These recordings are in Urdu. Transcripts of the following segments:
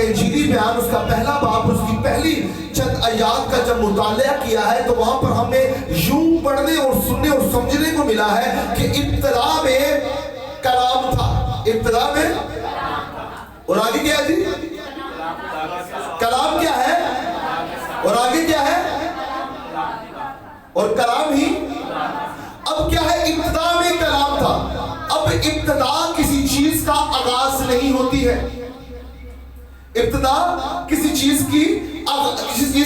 یہ انجیلی بیان اس کا پہلا باب اس کی پہلی چند آیات کا جب مطالعہ کیا ہے تو وہاں پر ہمیں یوں پڑھنے اور سننے اور سمجھنے کو ملا ہے کہ ابتدا میں کلام تھا. ابتدا میں اور آگے کیا ہے جی؟ کلام کیا ہے اور آگے کیا ہے؟ اور کلام ہی. اب کیا ہے؟ ابتدا میں کلام تھا. اب ابتدا کسی چیز کا آغاز نہیں ہوتی ہے. ابتدا کسی چیز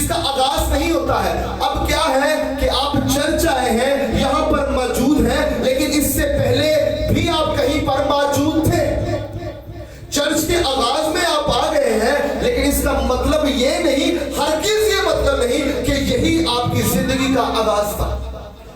کا آغاز نہیں ہوتا ہے. اب کیا ہے کہ آپ چرچ آئے ہیں, یہاں پر موجود ہیں, لیکن اس سے پہلے بھی آپ کہیں پر موجود تھے. چرچ کے آغاز میں آپ آ گئے ہیں, لیکن اس کا مطلب یہ نہیں, ہرگز یہ مطلب نہیں کہ یہی آپ کی زندگی کا آغاز تھا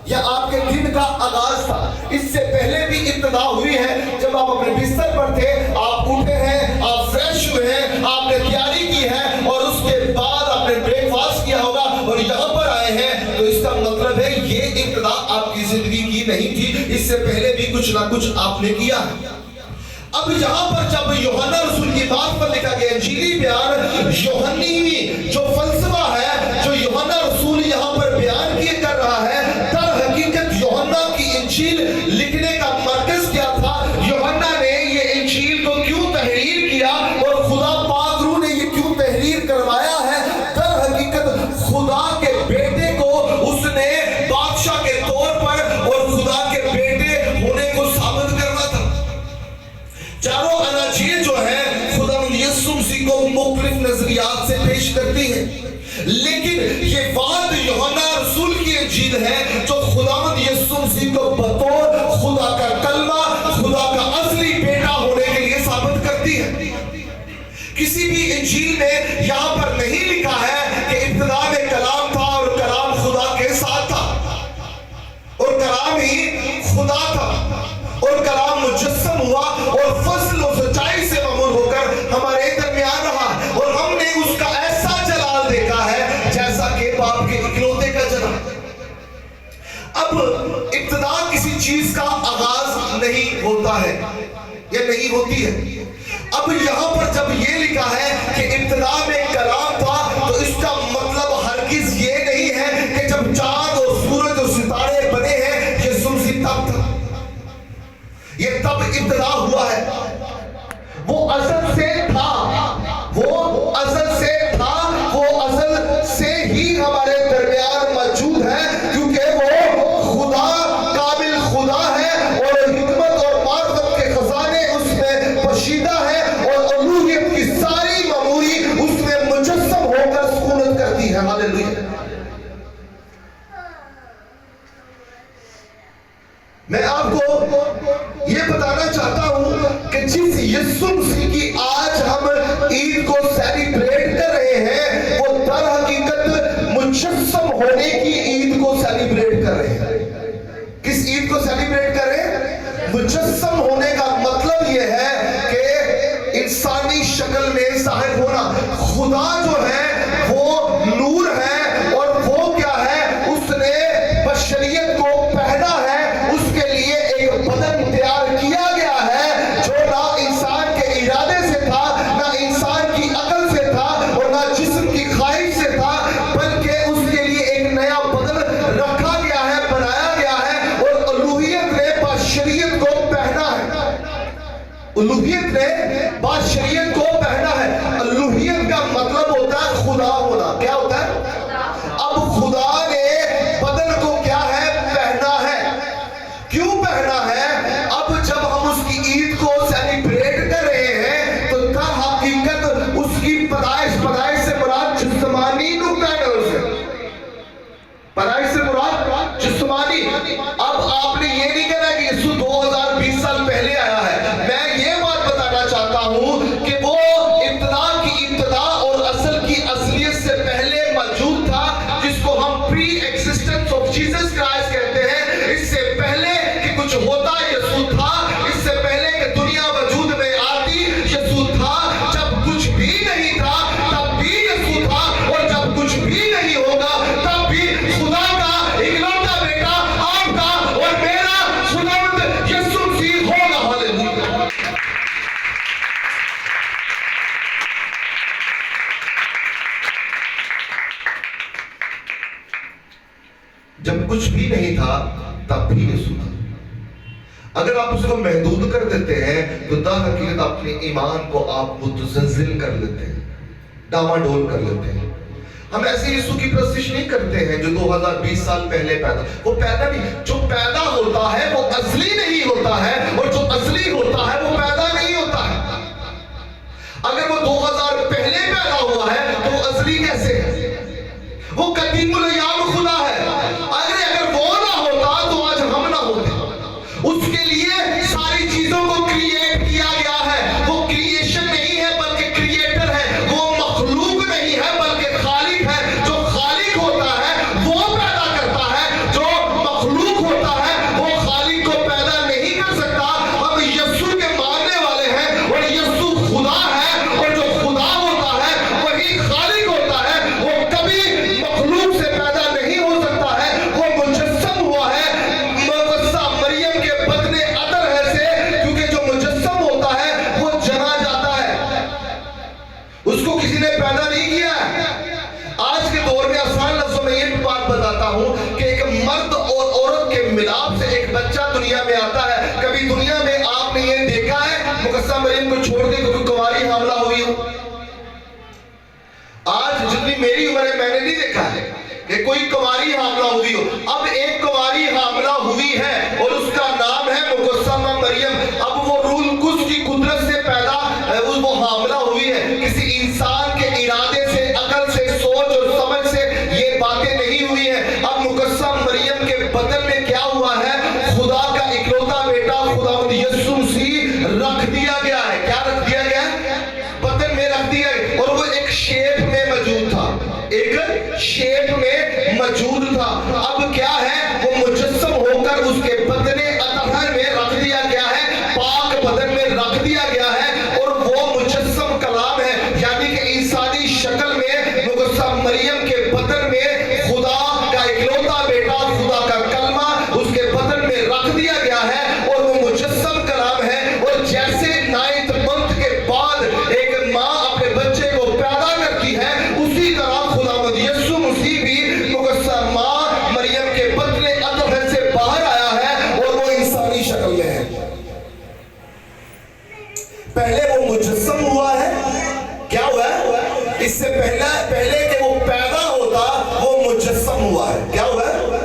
یا آپ کے دن کا آغاز تھا. اس سے پہلے بھی ابتدا ہوئی ہے. جب آپ اپنے بستر پر تھے, آپ اٹھے ہیں, آپ فریش ہوئے ہیں, آپ نے تیاری کی ہے اور اس کے بعد آپ نے بریک فاسٹ کیا ہوگا اور یہاں پر آئے ہیں, تو اس کا مطلب ہے یہ ابتدا آپ کی زندگی کی نہیں تھی. اس سے پہلے بھی کچھ نہ کچھ آپ نے کیا. اب یہاں پر جب یوحنا رسول کی بات پر لکھا گیا انجیلی بیان, یوحنی جو فلسفہ ہے جو یوحنا رسول یہاں پر بیان کیے کر رہا ہے, در حقیقت یوحنا کی انجیل لکھنے کا مرکز کیا تھا؟ یوحنا نے یہ انجیل کو کیوں تحریر کیا اور خدا پاک روح نے یہ کیوں تحریر کروایا ہے؟ در حقیقت خدا کے بیٹے کو اس نے بادشاہ کے طور پر اور خدا کے بیٹے ہونے کو ثابت کرنا تھا. چاروں اناجیل جو ہے خدا یسوع مسیح کو مختلف نظریات سے پیش کرتی ہیں, لیکن یہ بات یوحنا رسول کی انجیل ہے جو خداوند یسوع مسیح کو بطور خدا کا کلمہ, خدا کا اصلی بیٹا ہونے کے لیے ثابت کرتی ہے. کسی بھی انجیل میں یہاں پر نہیں لکھا ہے کہ ابتدا میں کلام تھا اور کلام خدا کے ساتھ تھا اور کلام ہی خدا تھا اور کلام مجسم ہوا اور فضل و سچائی سے معمور ہو کر ہمارے درمیان رہا اور ہم نے اس کا ایسا جلال دیکھا ہے جیسا کہ باپ کے اکلوتے کا جلال. اب ابتدا کسی چیز کا آغاز نہیں ہوتا ہے یا نہیں ہوتی ہے. اب یہاں پر جب یہ لکھا ہے کہ ابتدا میں کلام تھا, تو اس کا مطلب ہرگز یہ نہیں ہے کہ جب چاند اور سورج اور ستارے بنے ہیں یسوع مسیح تب تھا. یہ تب ابتدا ہوا ہے. وہ ازل سے تھا, وہ ازل سے تھا, وہ ازل سے ہی ہمارے درمیان موجود ہے, کیونکہ وہ خدا کامل خدا ہے اور حکمت اور معرفت کے خزانے اس میں پوشیدہ ہے اور الوہیت کی ساری معموری اس میں مجسم ہو کر سکونت کرتی ہے. ہاللیلویا. میں آپ کو یہ بتانا چاہتا ہوں کہ جس یسوع مسیح کی آج ہم عید کو سیلیبریٹ کر رہے ہیں, وہ در حقیقت مجسم ہونے کی عید کو سیلیبریٹ کر رہے ہیں. کس عید کو سیلیبریٹ کر رہے ہیں؟ مجسم ہونے کا مطلب یہ ہے کہ انسانی شکل میں ظاہر ہونا. خدا جو ہے وہ نور ہے اور وہ کیا ہے, اس نے بشریت کو پہنا ہے, اس کے لیے ایک بدن تیار کیا گیا ہے جو نہ انسان کے ارادے سے تھا, نہ انسان کی عقل سے تھا اور نہ جسم کی خواہش سے تھا, بلکہ اس کے لیے ایک نیا بدن رکھا گیا ہے, بنایا گیا ہے اور الوہیت نے بشریت کو پہنا ہے. الوہیت نے بشریت کو پہنا ہے. الوہیت کا مطلب ہوتا ہے خدا ہونا. کیا ہوتا ہے؟ اب خدا نے بدن کو کیا ہے پہنا ہے. کیوں پہنا ہے؟ اب جب ہم اس کی عید کو سیلیبریٹ کر رہے ہیں تو در حقیقت اس کی پیدائش سے مراد جسمانی نقطہ نظر سے, پیدائش سے مراد جسمانی. اب آپ نے یہ نہیں کہنا کہ یسوع 2020 سال پہلے آیا ہے. میں یہ بات بتانا چاہتا ہوں کہ وہ ابتدا کی ابتدا اور اصل کی اصلیت سے پہلے موجود تھا, جس کو ہم پری ایگزسٹنس آف جیسس کرائسٹ کہتے ہیں. اس سے پہلے کہ کچھ ہوتا یسوع تھا, اس سے پہلے کہ دنیا وجود میں آتی یسوع تھا. جب کچھ بھی نہیں تھا تب بھی یسوع تھا, اور جب کچھ بھی نہیں ہوگا تب بھی خدا کا اکلوتا بیٹا آپ کا اور میرا خداوند یسوع مسیح ہوگا. ہاللیلویا. کچھ بھی نہیں تھا تب بھی یسوع تھا. اگر آپ اس کو محدود کر دیتے ہیں تو در حقیقت اپنے ایمان کو آپ متزلزل کر لیتے ہیں, ڈاواڈول کر لیتے ہیں. ہم ایسے یسوع کی پرستش نہیں کرتے ہیں جو 2020 سال پہلے پیدا. وہ پیدا نہیں, جو پیدا ہوتا ہے وہ ازلی نہیں ہوتا ہے, اور جو ازلی ہوتا ہے وہ پیدا نہیں ہوتا ہے. اگر وہ 2000 پہلے پیدا ہوا ہے تو وہ ازلی کیسے ہے؟ وہ قدیم الیام خدا ہے. اگر وہ نہ ہوتا تو آج ہم نہ ہوتے. اس کے لیے ساری چیزوں کو کریٹ کیا گیا ہے. وہ کریشن نہیں ہے بلکہ کریٹر ہے. وہ مخلوق نہیں ہے بلکہ خالق ہے. جو خالق ہوتا ہے وہ پیدا کرتا ہے, جو مخلوق ہوتا ہے وہ خالق کو پیدا نہیں کر سکتا. ہم یسوع کے ماننے والے ہیں اور یسوع خدا ہے, اور جو خدا ہوتا ہے وہی خالق ہوتا ہے. وہ کبھی مخلوق سے پیدا نہیں ہو سکتا ہے. وہ مجسم ہوا ہے مریم کے بدن عطر ہے سے, کیونکہ جو مجسم ہوتا ہے وہ جنا جاتا ہے, اس کو کسی نے پیدا نہیں کیا ہے. آج کے دور میں آسان لفظوں میں یہ بات بتاتا ہوں کہ ایک مرد اور عورت کے ملاپ سے ایک بچہ دنیا میں آتا ہے. کبھی دنیا میں آپ نے یہ دیکھا ہے مقدسہ مریم کو چھوڑ کے کوئی کنواری حاملہ ہوئی ہو؟ آج جتنی میری عمر ہے میں نے نہیں دیکھا ہے کہ کوئی کنواری حاملہ ہوئی ہو. اب ایک کنواری حاملہ ہوئی ہے اور اس کا نام ہے مقدسہ مریم. اب وہ روح القدس کی قدرت سے پیدا وہ حاملہ ہوئی ہے. کسی انسان کے ارادے سے, عقل سے, سوچ اور سمجھ سے یہ باتیں نہیں ہوئی ہیں. اب مقدسہ مریم کے بدن میں کیا ہوا ہے؟ خدا کا اکلوتا بیٹا خداوند یسوع مسیح رکھ دیا گیا ہے. کیا رکھ دیا گیا ہے؟ بدن میں رکھ دیا گیا. اور وہ ایک شیپ میں موجود تھا, ایک شیپ میں موجود تھا. اب کیا ہے؟ وہ مجسم ہو کر اس کے بدن اطہر میں رکھ دیا گیا ہے, پاک بدن میں رکھ دیا گیا ہے. اور وہ مجسم کلام ہے, یعنی کہ انسانی شکل میں مقدسہ مریم کے بدن میں خدا کا اکلوتا بیٹا, خدا کا کلمہ اس کے بدن میں رکھ دیا گیا ہے. اور وہ مجسم کلام ہے. اور جیسے 9th month کے بعد ایک ماں اپنے بچے کو پیدا کرتی ہے, اسی طرح خداوند یسوع مسیح بھی مقدسہ ماں مریم کے بدن اطہر سے باہر آیا ہے, اور وہ انسانی شکل میں ہے. پہلے وہ مجسم ہوا ہے. کیا ہوا ہے؟ اس سے پہلے کہ وہ پیدا ہوتا وہ مجسم ہوا ہے. کیا ہوا ہے؟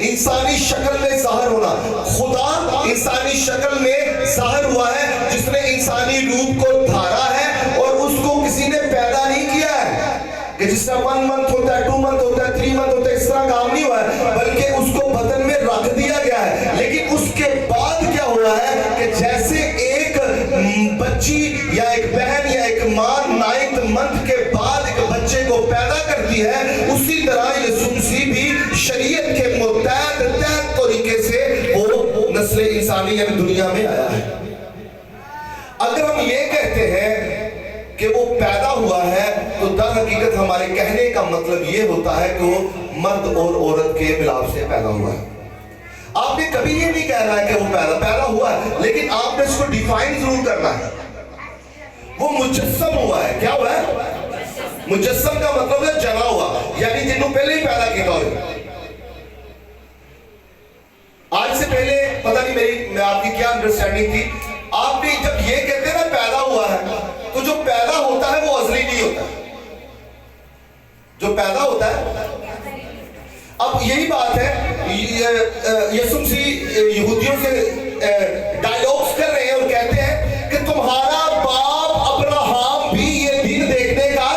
انسانی شکل میں ظاہر ہونا. خدا انسانی شکل میں ظاہر ہوا ہے, جس نے انسانی روپ کو دھارا ہے, اور اس کو کسی نے پیدا نہیں کیا ہے کہ جس طرح 1 month ہوتا ہے, 2 month ہوتا ہے, 3 month ہوتا ہے. اس طرح کام نہیں ہوا ہے, بلکہ اس کو بدن میں رکھ دیا گیا ہے. لیکن اس کے بعد کیا ہوا ہے کہ جیسے ایک بچی یا ایک بہن یا ایک ماں 9th month کے بعد ایک بچے کو پیدا کرتی ہے, اسی طرح یسوع مسیح بھی شریعت کے متحد طریقے سے وہ نسل انسانی یعنی دنیا میں آیا ہے. اگر ہم یہ کہتے ہیں کہ وہ پیدا ہوا ہے تو در حقیقت ہمارے کہنے کا مطلب یہ ہوتا ہے کہ وہ مرد اور عورت کے ملاپ سے پیدا ہوا ہے. آپ نے کبھی یہ نہیں کہنا ہے کہ وہ پیدا ہوا ہے, لیکن آپ نے اس کو ڈیفائن ضرور کرنا ہے. وہ مجسم ہوا ہے. کیا ہوا ہے؟ مجسم کا مطلب ہے جنا ہوا, یعنی جنہوں پہلے ہی پیدا کیا ہوئے. آج سے پہلے پتہ نہیں میں آپ کی کیا انڈرسٹینڈنگ تھی. آپ نے جب یہ کہتے ہیں نا پیدا ہوا ہے, تو جو پیدا ہوتا ہے وہ ازلی نہیں ہوتا. جو پیدا ہوتا ہے, اب یہی بات ہے, یسوع مسیح یہودیوں سے ڈائیلاگز کر رہے ہیں اور کہتے ہیں کہ تمہارا باپ ابراہم بھی یہ دن دیکھنے کا,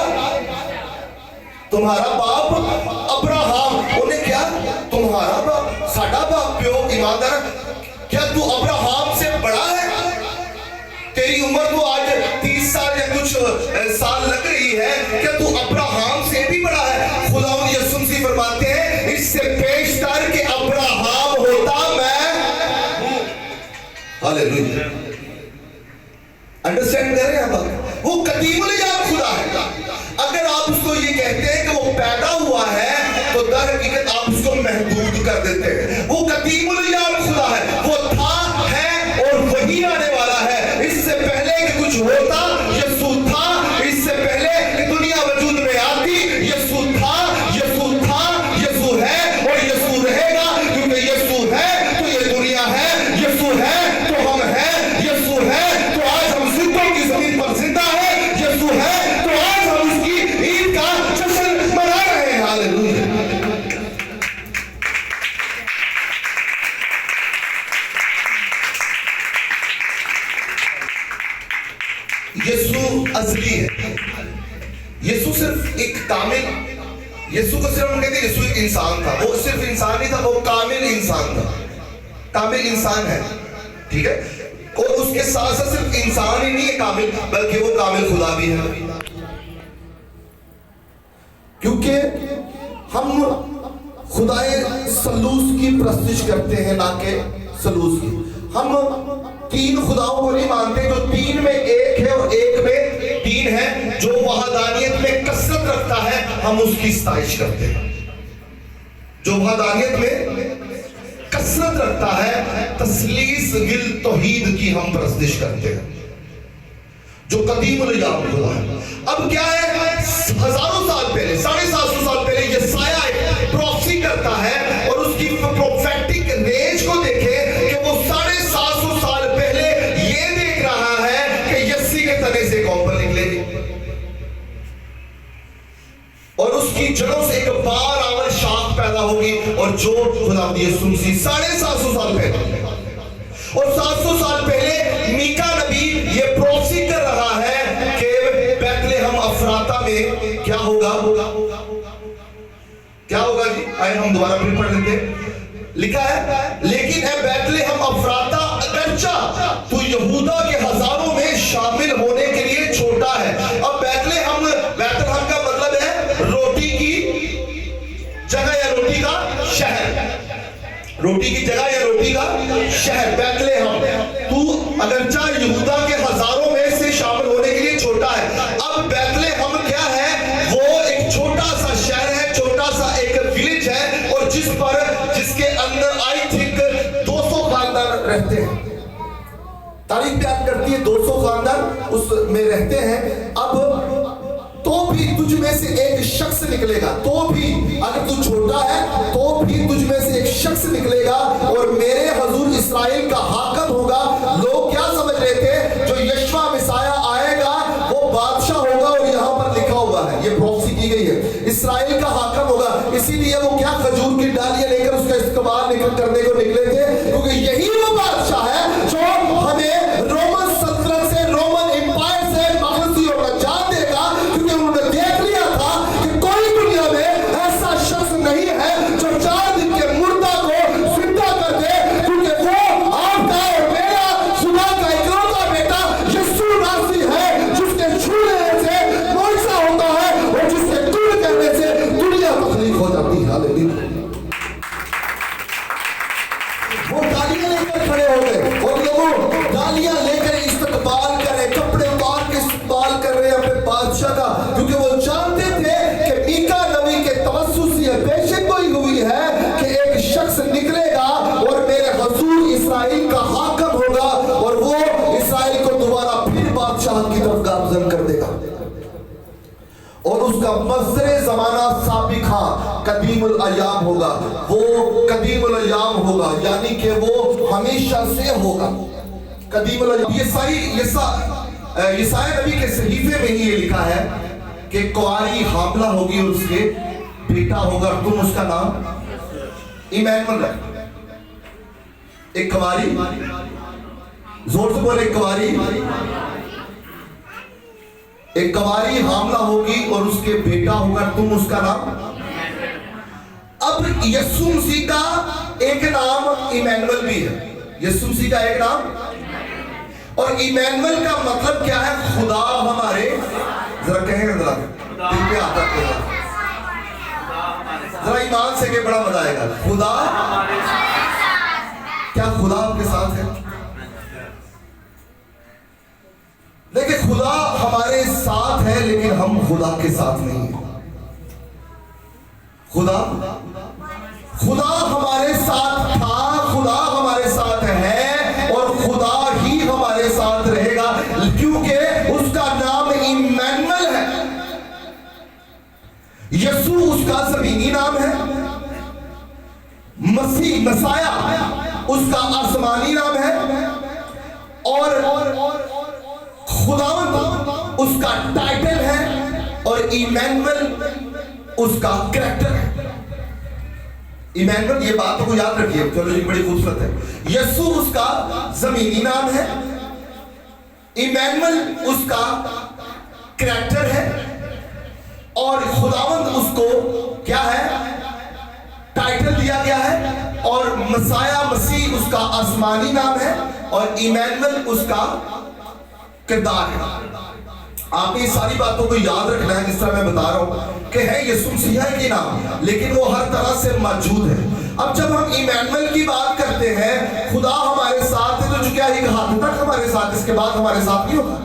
تمہارا باپ ابراہم, انہیں کیا تمہارا باپ, ساڈا باپ پیو ایماندار, کیا تو ابراہم سے بڑا ہے؟ تیری عمر تو آج 30 سال یا کچھ سال لگ رہی ہے, کیا تو ابراہم سے بھی بڑا ہے؟ خداوند یسوع مسیح فرماتے ہیں اس سے پیشتر کہ ابراہم ہوتا میں ہوں. ہاللیلویا. انڈرسٹینڈ کر رہے ہیں آپ؟ وہ قدیم الیام خدا ہے. اگر آپ اس کو یہ کہتے ہیں کہ وہ پیدا ہوا ہے تو در حقیقت آپ اس کو محدود کر دیتے ہیں. وہ قدیم الیام خدا ہے, وہ تھا, ہے اور وہی آنے والا ہے. اس سے پہلے کہ کچھ ہوتا یسوع تھا, اس سے پہلے کہ دنیا وجود میں آتی یسوع تھا, یسوع ہے اور یسوع رہے یسوع ازلی ہے. یسوع صرف ایک کامل، یسوع کو صرف ہم کہتے ہیں یسوع ایک انسان تھا. وہ صرف انسان نہیں تھا، وہ کامل انسان تھا. کامل انسان ہے، ٹھیک ہے. اور اس کے ساتھ ساتھ صرف انسان ہی نہیں ہے کامل، بلکہ وہ کامل خدا بھی ہے. کیونکہ ہم خدائے ثالوث کی پرستش کرتے ہیں، نہ کہ ثالوث کی. ہم تین خداؤں کو نہیں مانتے. جو تین میں ایک ہے اور ایک میں تین ہے، جو وحدانیت میں کثرت رکھتا ہے، ہم اس کی ستائش کرتے ہیں. جو وحدانیت میں کثرت رکھتا ہے، تثلیث بالتوحید کی ہم پرستش کرتے ہیں، جو قدیم الیام خدا ہے. اب کیا ہے، ہزاروں سال پہلے، 750 سال پہلے یسایہ ایک پروفیسی کرتا ہے، اور اس کی پروفیٹک رینج کو دیکھیں کہ وہ 750 سال پہلے یہ دیکھ رہا ہے کہ یسی کے تنے سے قوم پر نکلے گی، اور اس کی جڑوں سے ایک بار آور شاخ پیدا ہوگی، اور جو خدا یسوع مسیح 750 سال پہلے، اور 700 سال پہلے میکا نبی یہ پروفیسی کر رہا ہے کہ بیت لحم افراتا میں کیا ہوگا. کیا ہوگا جی؟ آئے ہم دوبارہ پھر پڑھ لیتے. لکھا ہے، لیکن اے بیت لحم افراتا، اگرچہ تو یہودا کے ہزاروں میں شامل ہونے کے لیے چھوٹا ہے. اب بیت لحم کا مطلب ہے روٹی کی جگہ یا روٹی کا شہر. روٹی کی جگہ یا روٹی کا شہر بیت لحم. تو اگرچہ یہودا کے ہزاروں میں سے شامل ہونے کے لیے چھوٹا ہے. اب بیت لحم کیا ہے؟ وہ ایک چھوٹا سا شہر ہے، چھوٹا سا ایک ویلیج ہے، اور جس کے اندر آئی تھنک 200 خاندان رہتے ہیں. تاریخ بیان کرتی ہے 200 خاندان اس میں رہتے ہیں. اب تو بھی تجھ میں سے ایک شخص نکلے گا. تو بھی اگر تو چھوٹا ہے تو بھی تجھ میں سے ایک شخص نکلے گا اور میرے حضور اسرائیل کا حاکم ہوگا. لوگ کیا سمجھ رہے تھے؟ جو یشوع مسیح آئے گا وہ بادشاہ ہوگا، اور یہاں پر لکھا ہوا ہے، یہ پروفیسی کی گئی ہے، اسرائیل کا حاکم ہوگا. اسی لیے وہ کیا کھجور کی ڈالیاں لے کر اس کا استعمال کرنے کو نکلے تھے، کیونکہ یہی وہ بادشاہ ہے جو ہمیں رومن سلطنت سے، رومن امپائر سے مخلصی ہونا جان دے گا. کیونکہ انہوں نے دیکھ لیا تھا کہ کوئی دنیا میں ایسا شخص نہیں ہے جو 4 دن کے مردہ کو زندہ کر دے، کیونکہ وہ آپ کا اور میرا خدا کا اکلوتا بیٹا یسوع ناصری ہے، جس کے چھونے سے معجزہ ہوتا ہے، اور جس کے کن کہنے سے دنیا تخلیق ہو جاتی ہے. ہاللیلویا. وہ ڈالیاں لے کر کھڑے ہو گئے، اور لوگوں ڈالیاں لے کر استقبال کر رہے، کپڑے اتار کے استقبال کر رہے اپنے بادشاہ کا، کیونکہ وہ جانتے تھے کہ میکا نبی کے توسط سے یہ پیشن گوئی ہوئی ہے کہ ایک شخص نکلے گا اور میرے حضور اسرائیل کا حاکم ہوگا، اور وہ اسرائیل کو دوبارہ پھر بادشاہ کی طرف گامزن کر دے گا. اور اس کا مصدر زمانہ سابق قدیم الایام ہوگا. وہ قدیم الایام ہوگا، یعنی کہ وہ ہمیشہ سے ہوگا. قدیم الایام. یسایہ نبی کے صحیفے میں ہی یہ لکھا ہے کہ کواری حاملہ ہوگی اور اس کے بیٹا ہوگا، تم اس کا نام ایمینول رکھ. ایک کواری، زور سے بولے، ایک کواری حاملہ ہوگی اور اس کے بیٹا ہوگا، تم اس کا نام. اب یسوع مسیح کا ایک نام ایمینول بھی ہے. یسوع مسیح کا ایک نام، اور ایمینول کا مطلب کیا ہے؟ خدا ہمارے. ذرا کہیں گے، ذرا دل پہ آتا ہے، ذرا ایمان سے کہ بڑا مزہ آئے گا. خدا، کیا خدا آپ کے ساتھ ہے؟ لیکن خدا ہمارے ساتھ ہے، لیکن ہم خدا کے ساتھ نہیں ہیں. خدا ہمارے ساتھ تھا، خدا ہمارے ساتھ ہے، اور خدا ہی ہمارے ساتھ رہے گا، کیونکہ اس کا نام ایمینول ہے. یسوع اس کا زمینی نام ہے، مسیح اس کا آسمانی نام ہے، اور خداوند اس کا ٹائٹل ہے، اور ایمینول اس کا کریکٹر ہے. ایمینول، یہ بات کو یاد رکھیے، تھیولوجی بڑی خوبصورت ہے. یسوع اس کا زمینی نام ہے، ایمینول اس کا کریکٹر ہے اور خداوند اس کو کیا ہے ٹائٹل دیا گیا ہے، اور مسیح مسیح اس کا آسمانی نام ہے اور ایمینول اس کا کردار ہے۔ آپ نے یہ ساری باتوں کو یاد رکھنا ہے جس طرح میں بتا رہا ہوں کہ ہے یسوع مسیح کی نام، لیکن وہ ہر طرح سے موجود ہے۔ اب جب ہم ایمینول کی بات کرتے ہیں، خدا ہمارے ساتھ ہے، تو جو کیا ایک حد تک ہمارے ساتھ، اس کے بعد ہمارے ساتھ نہیں ہوگا۔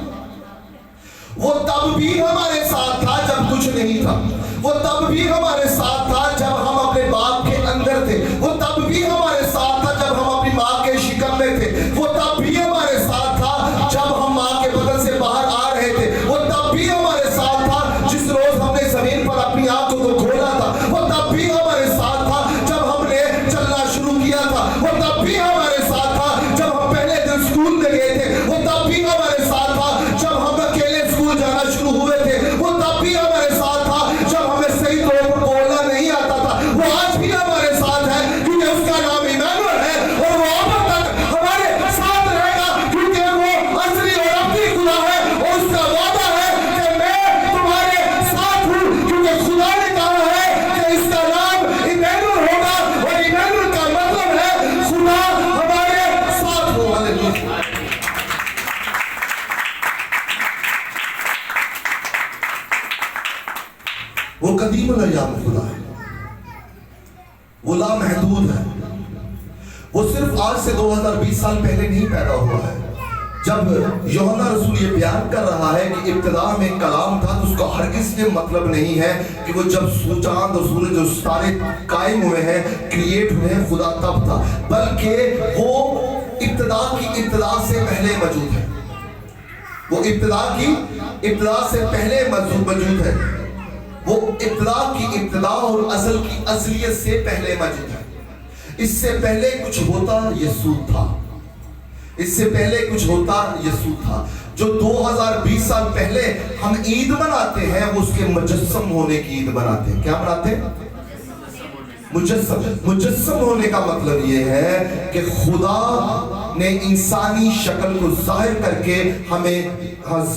وہ تب بھی ہمارے ساتھ تھا جب کچھ نہیں تھا، وہ تب بھی ہمارے ساتھ تھا جب ہم اپنے باپ کے اندر تھے، وہ تب بھی ہمارے ساتھ تھا جب ہم اپنی ماں کے شکم میں تھے، وہ تب بھی ہمارے ساتھ تھا جب ہم ماں کے بدن سے باہر آ رہے تھے، وہ تب بھی ہمارے ساتھ تھا جس روز ہم نے زمین پر اپنی آنکھوں کو کھولا تھا، وہ تب بھی ہمارے ساتھ تھا جب ہم نے چلنا شروع کیا تھا، وہ تب بھی ہمارے ساتھ تھا جب ہم پہلے دن اسکول میں گئے تھے، وہ تب بھی ہمارے ساتھ تھا جب ہم اکیلے اسکول جانا شروع ہوئے تھے، وہ تب بھی ہمارے ساتھ تھا جب ہمیں صحیح طور پر بولنا نہیں آتا تھا، وہ آج بھی ہمارے ساتھ ہے کیونکہ اس کا نام ایمانوئل ہے، اور وہ اب تک ہمارے ساتھ رہے گا کیونکہ وہ اصلی اور اپنی خدا ہے، اور اس کا وعدہ ہے کہ میں تمہارے ساتھ ہوں، کیونکہ خدا نے کہا ہے کہ اس کا نام ایمانوئل ہوگا، اور ایمانوئل کا مطلب ہے خدا ہمارے ساتھ ہو۔ ہاللیلویا۔ وہ قدیم الایام خدا ہے، وہ لامحدود ہے، وہ صرف آج سے 2020 سال پہلے نہیں پیدا ہوا ہے۔ جب یوحنا رسول یہ بیان کر رہا ہے کہ ابتدا میں کلام تھا، تو اس کا ہرگز یہ مطلب نہیں ہے کہ وہ جب چاند اور سورج اور ستارے قائم ہوئے ہیں، کریٹ ہوئے ہیں، خدا تب تھا، بلکہ وہ ابتدا کی ابتدا سے پہلے موجود ہے، وہ ابتدا کی ابتدا سے پہلے موجود ہے، وہ ابتدا کی ابتدا اور ازل کی ازلیت سے پہلے موجود ہے۔ اس سے پہلے کچھ ہوتا یسوع تھا، اس سے پہلے کچھ ہوتا یسوع تھا۔ جو 2020 سال پہلے ہم عید مناتے ہیں، وہ اس کے مجسم ہونے کی عید مناتے ہیں۔ کیا مناتے ہیں؟ مجسم ہونے کا مطلب یہ ہے کہ خدا نے انسانی شکل کو ظاہر کر کے ہمیں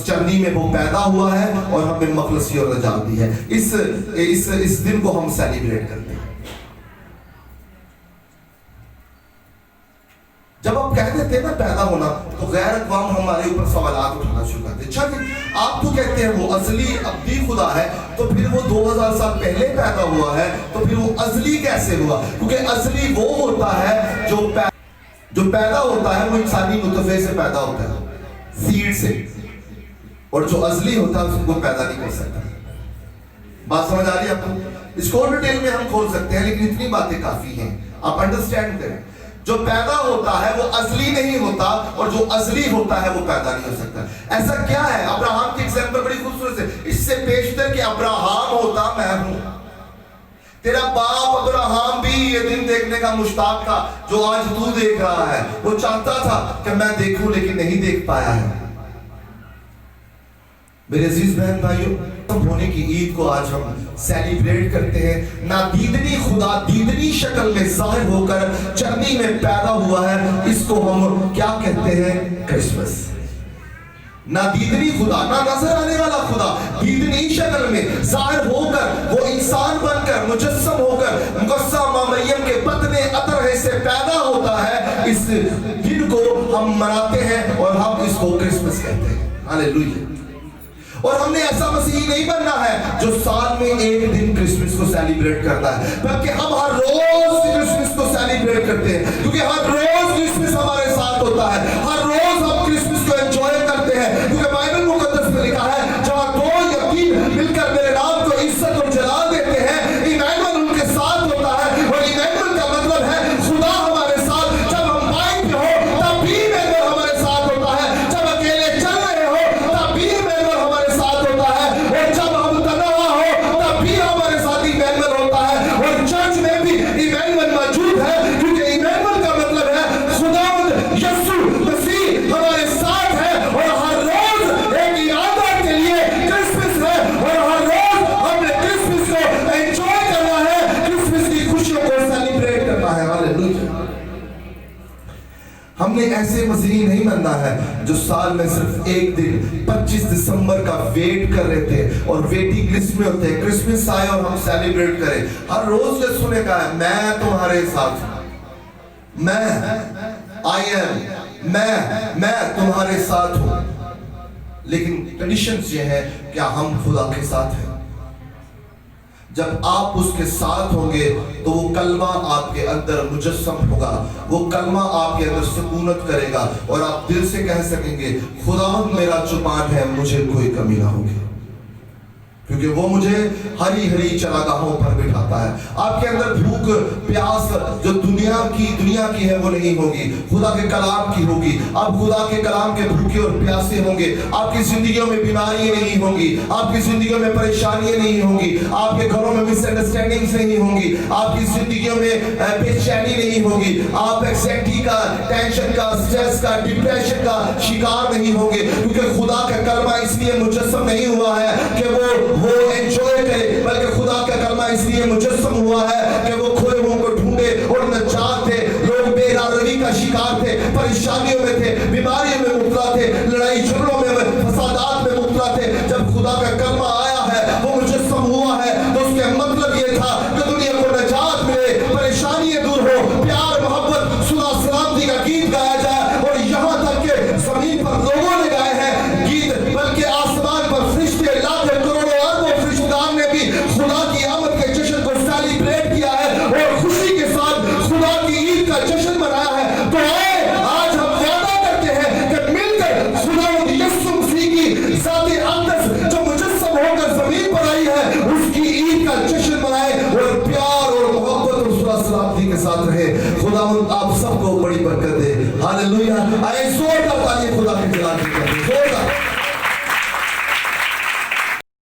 چرنی میں وہ پیدا ہوا ہے اور ہمیں مخلصی اور نجات دی ہے۔ اس دن کو ہم سیلیبریٹ کرتے ہیں۔ جب آپ کہہ دیتے ہیں نا پیدا ہونا، تو غیر اقوام ہمارے اوپر سوالات اٹھانا شروع کرتے ہیں۔ اچھا کہ آپ تو کہتے ہیں وہ ازلی ابدی خدا ہے، تو پھر وہ 2000 سال پہلے پیدا ہوا ہے، تو پھر وہ ازلی کیسے ہوا؟ کیونکہ ازلی وہ ہوتا ہے جو پیدا ہوتا ہے، وہ انسانی نطفے سے پیدا ہوتا ہے، سیڈ سے، اور جو ازلی ہوتا ہے اس کو پیدا نہیں کر سکتا۔ بات سمجھ آ رہی ہے آپ کو؟ اس کو ڈیٹیل میں ہم کھول سکتے ہیں، لیکن اتنی باتیں کافی ہیں، آپ انڈرسٹینڈ کریں۔ جو پیدا ہوتا ہے وہ ازلی نہیں ہوتا، اور جو ازلی ہوتا ہے وہ پیدا نہیں ہو سکتا۔ ایسا کیا ہے؟ ابراہم کی ایگزامپل بڑی خوبصورت ہے، اس سے پیشتر کہ ابراہم ہوتا میں ہوں۔ تیرا باپ ابراہم بھی یہ دن دیکھنے کا مشتاق تھا جو آج تو دیکھ رہا ہے، وہ چاہتا تھا کہ میں دیکھوں لیکن نہیں دیکھ پایا ہے۔ میرے عزیز بہن بھائیوں، ہونے کی عید کو آج ہم سیلیبریٹ کرتے ہیں۔ نادیدنی خدا دیدنی شکل میں ظاہر ہو کر چرنی میں پیدا ہوا ہے، اس کو ہم کیا کہتے ہیں؟ کرسمس۔ نادیدنی خدا، نہ نظر آنے والا خدا، دیدنی شکل میں ظاہر ہو کر، وہ انسان بن کر، مجسم ہو کر، مقدسہ ماں مریم کے بطن عطر سے پیدا ہوتا ہے۔ اس دن کو ہم مناتے ہیں اور ہم اس کو کرسمس کہتے ہیں۔ ہاللیلویا۔ اور ہم نے ایسا مسیحی نہیں بننا ہے جو سال میں ایک دن کرسمس کو سیلیبریٹ کرتا ہے، بلکہ ہم ہر روز کرسمس کو سیلیبریٹ کرتے ہیں، کیونکہ ہر روز کرسمس ہمارے ساتھ ہوتا ہے، ہر روز ہم کرسمس کو انجوائے کرتے ہیں، کیونکہ بائبل مقدس میں لکھا ہے جہاں دو یا تین مل کر میرے نام کو عزت اور جلال دیتے ہیں، ایمانوئل ان کے ساتھ ہوتا ہے۔ اور ایمانوئل کا مطلب ہے خدا ہمارے ساتھ۔ جب ہم بائک پہ ہو تب بھی ایمانوئل ہمارے ساتھ ہوتا ہے، جب اکیلے چل رہے ہو تب بھی ایمانوئل ہمارے ساتھ ہوتا ہے، اور جب ہم تنہا ہو تب بھی ہمارے ساتھ ایمانوئل ہوتا ہے۔ اور چرچ میں بھی ایمانوئل موجود ہے، کیونکہ ایمانوئل کا مطلب ہے خداوند یسوع سنا ہے جو سال میں صرف ایک دن 25 دسمبر کا ویٹ کر رہے تھے اور ویٹنگ لسٹ میں ہوتے ہیں کرسمس آئے اور ہم سیلیبریٹ کریں. ہر روز یہ سنے کا ہے میں تمہارے ساتھ ہوں, میں تمہارے ساتھ ہوں. لیکن کنڈیشنز یہ ہے کیا ہم خدا کے ساتھ ہیں؟ جب آپ اس کے ساتھ ہوں گے تو وہ کلمہ آپ کے اندر مجسم ہوگا, وہ کلمہ آپ کے اندر سکونت کرے گا اور آپ دل سے کہہ سکیں گے خداوند میرا چوپان ہے, مجھے کوئی کمی نہ ہوگی, کیونکہ وہ مجھے ہری ہری چراگاہوں پر بٹھاتا ہے. آپ کے اندر بھوک پیاس جو دنیا کی ہے وہ نہیں ہوگی, خدا کے کلام کی ہوگی. آپ خدا کے کلام کے بھوکے اور پیاسے ہوں گے. آپ کی زندگیوں میں بیماریاں نہیں ہوں گی, آپ کی زندگیوں میں پریشانیاں نہیں ہوں گی, آپ کے گھروں میں مس انڈرسٹینڈنگز نہیں ہوں گی, آپ کی زندگیوں میں بے چینی نہیں ہوگی, آپ ایکزائٹی کا, ٹینشن کا, سٹریس کا, ڈپریشن کا شکار نہیں ہوں گے, کیونکہ خدا کا کلمہ اس لیے مجسم نہیں ہوا ہے کہ وہ انجوائے کرے, بلکہ خدا کا کلمہ اس لیے مجسم ہوا ہے کہ وہ کھوئے ہوئے کو ڈھونڈے اور نجات دے. لوگ بے روی کا شکار تھے, پریشانیوں میں تھے, بیماریوں میں مبتلا تھے, لڑائی جھگڑوں میں, فسادات میں مبتلا تھے. جب خدا کا کلمہ آیا ہے وہ مجسم ہوا ہے تو اس کے مطلب یہ تھا کہ دنیا کو نجات ملے, پریشانیاں دور ہو, پیار محبت صلح سلامتی کا گیت گایا جائے. اور یہاں تک کہ زمین پر لوگوں نے گائے ہیں گیت, بلکہ آسمان پر فرشتے لاکھوں کروڑوں اربوں فرشتگان نے بھی خدا کی آمد کے جشن کو سیلیبریٹ کیا ہے اور خوشی کے ساتھ خدا کی عید کا جشن منایا ہے. تو آئے آج ہم وعدہ کرتے ہیں کہ مل کر خداوند یسوع مسیح کی ذات اقدس جو مجسم ہو کر زمین پر آئی ہے اس کی عید کا جشن منائے اور پیار اور محبت اور صلح سلامتی کے ساتھ رہے. خداوند آپ سب کو بڑی برکت دے. ہاللویا. آئے زوردار تالی خدا کے جلال کی.